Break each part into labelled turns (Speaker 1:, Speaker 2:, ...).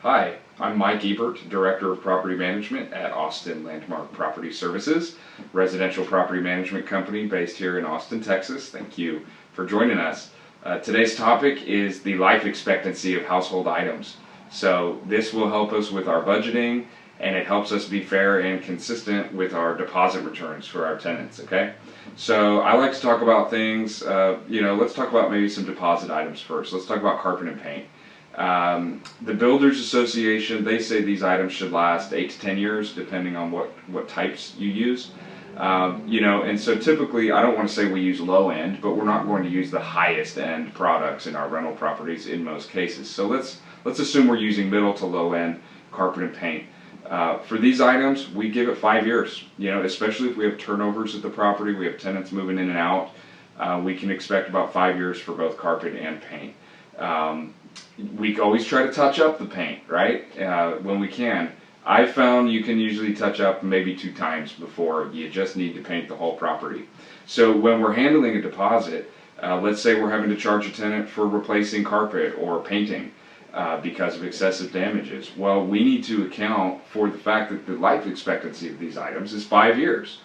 Speaker 1: Hi, I'm Mike Ebert, Director of Property Management at Austin Landmark Property Services, residential property management company based here in Austin, Texas. Thank you for joining us. Today's topic is the life expectancy of household items. So this will help us with our budgeting, and it helps us be fair and consistent with our deposit returns for our tenants, okay? So I like to talk about things, let's talk about maybe some deposit items first. Let's talk about carpet and paint. The Builders Association, they say these items should last 8 to 10 years depending on what types you use. And so typically, I don't want to say we use low end, but we're not going to use the highest end products in our rental properties in most cases. So let's assume we're using middle to low end carpet and paint. For these items, we give it 5 years, especially if we have turnovers at the property, we have tenants moving in and out, we can expect about 5 years for both carpet and paint. We always try to touch up the paint, right, when we can. I've found you can usually touch up maybe 2 times before you just need to paint the whole property. So when we're handling a deposit, let's say we're having to charge a tenant for replacing carpet or painting because of excessive damages. Well, we need to account for the fact that the life expectancy of these items is 5 years.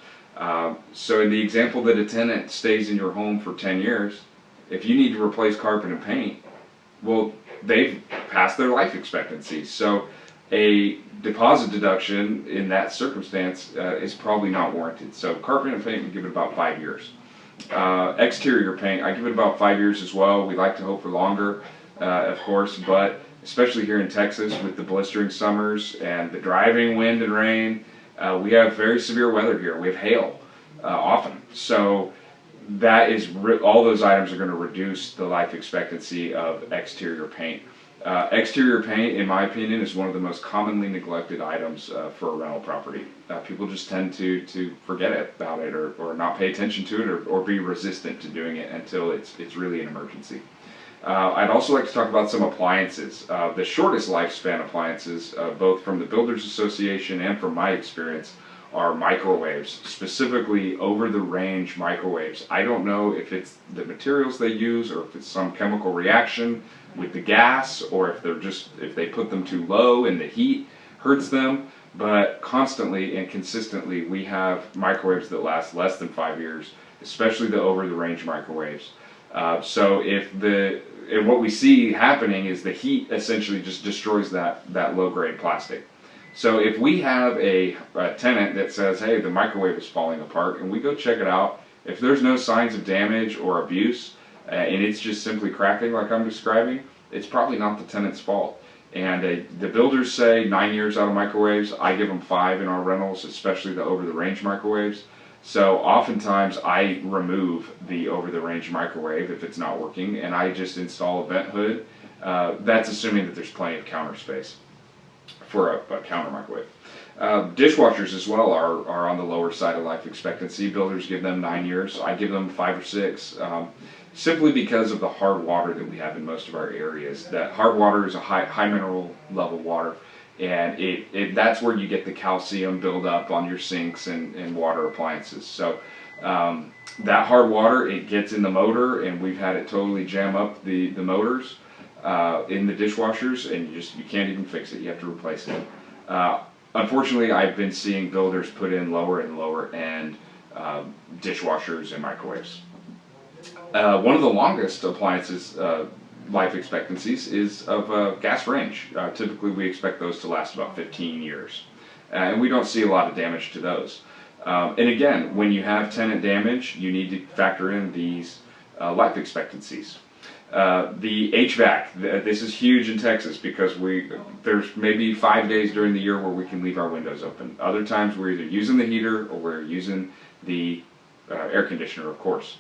Speaker 1: So in the example that a tenant stays in your home for 10 years, if you need to replace carpet and paint, well, they've passed their life expectancy. So a deposit deduction in that circumstance is probably not warranted. So carpet and paint, we give it about 5 years. Exterior paint, I give it about 5 years as well. We like to hope for longer, of course, but especially here in Texas with the blistering summers and the driving wind and rain, we have very severe weather here. We have hail often. So that is all those items are going to reduce the life expectancy of exterior paint. Exterior paint, in my opinion, is one of the most commonly neglected items for a rental property. People just tend to forget about it or not pay attention to it or be resistant to doing it until it's really an emergency. I'd also like to talk about some appliances. The shortest lifespan appliances, both from the Builders Association and from my experience, are microwaves, specifically over-the-range microwaves. I don't know if it's the materials they use or if it's some chemical reaction with the gas or if they put them too low and the heat hurts them, but constantly and consistently we have microwaves that last less than 5 years, especially the over-the-range microwaves. And what we see happening is the heat essentially just destroys that low-grade plastic. So if we have a tenant that says, hey, the microwave is falling apart, and we go check it out, if there's no signs of damage or abuse, and it's just simply cracking like I'm describing, it's probably not the tenant's fault. And the builders say 9 years out of microwaves. I give them 5 in our rentals, especially the over-the-range microwaves. So oftentimes I remove the over-the-range microwave if it's not working, and I just install a vent hood. That's assuming that there's plenty of counter space for a counter microwave. Dishwashers as well are on the lower side of life expectancy. Builders give them 9 years. I give them 5 or 6, simply because of the hard water that we have in most of our areas. That hard water is a high mineral level water, and that's where you get the calcium buildup on your sinks and water appliances. So that hard water, it gets in the motor, and we've had it totally jam up the motors in the dishwashers, and you can't even fix it. You have to replace it. Unfortunately, I've been seeing builders put in lower and lower end dishwashers and microwaves. One of the longest appliances life expectancies is of gas range. Typically, we expect those to last about 15 years, and we don't see a lot of damage to those. And again, when you have tenant damage, you need to factor in these life expectancies. The HVAC, this is huge in Texas because there's maybe 5 days during the year where we can leave our windows open. Other times we're either using the heater or we're using the air conditioner, of course.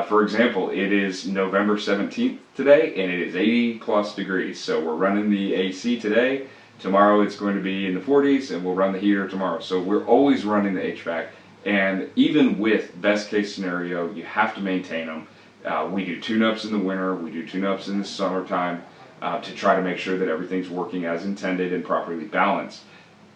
Speaker 1: For example, it is November 17th today and it is 80+ degrees. So we're running the AC today. Tomorrow it's going to be in the 40s and we'll run the heater tomorrow. So we're always running the HVAC, and even with best case scenario, you have to maintain them. We do tune-ups in the winter, we do tune-ups in the summertime to try to make sure that everything's working as intended and properly balanced.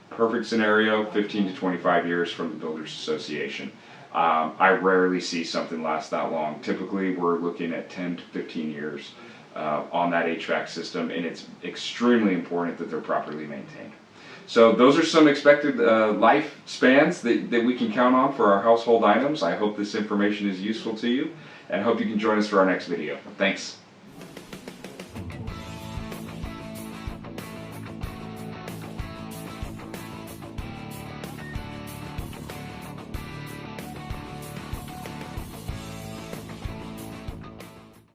Speaker 1: Perfect scenario, 15 to 25 years from the Builders Association. I rarely see something last that long. Typically we're looking at 10 to 15 years on that HVAC system, and it's extremely important that they're properly maintained. So those are some expected life spans that we can count on for our household items. I hope this information is useful to you, and I hope you can join us for our next video. Thanks.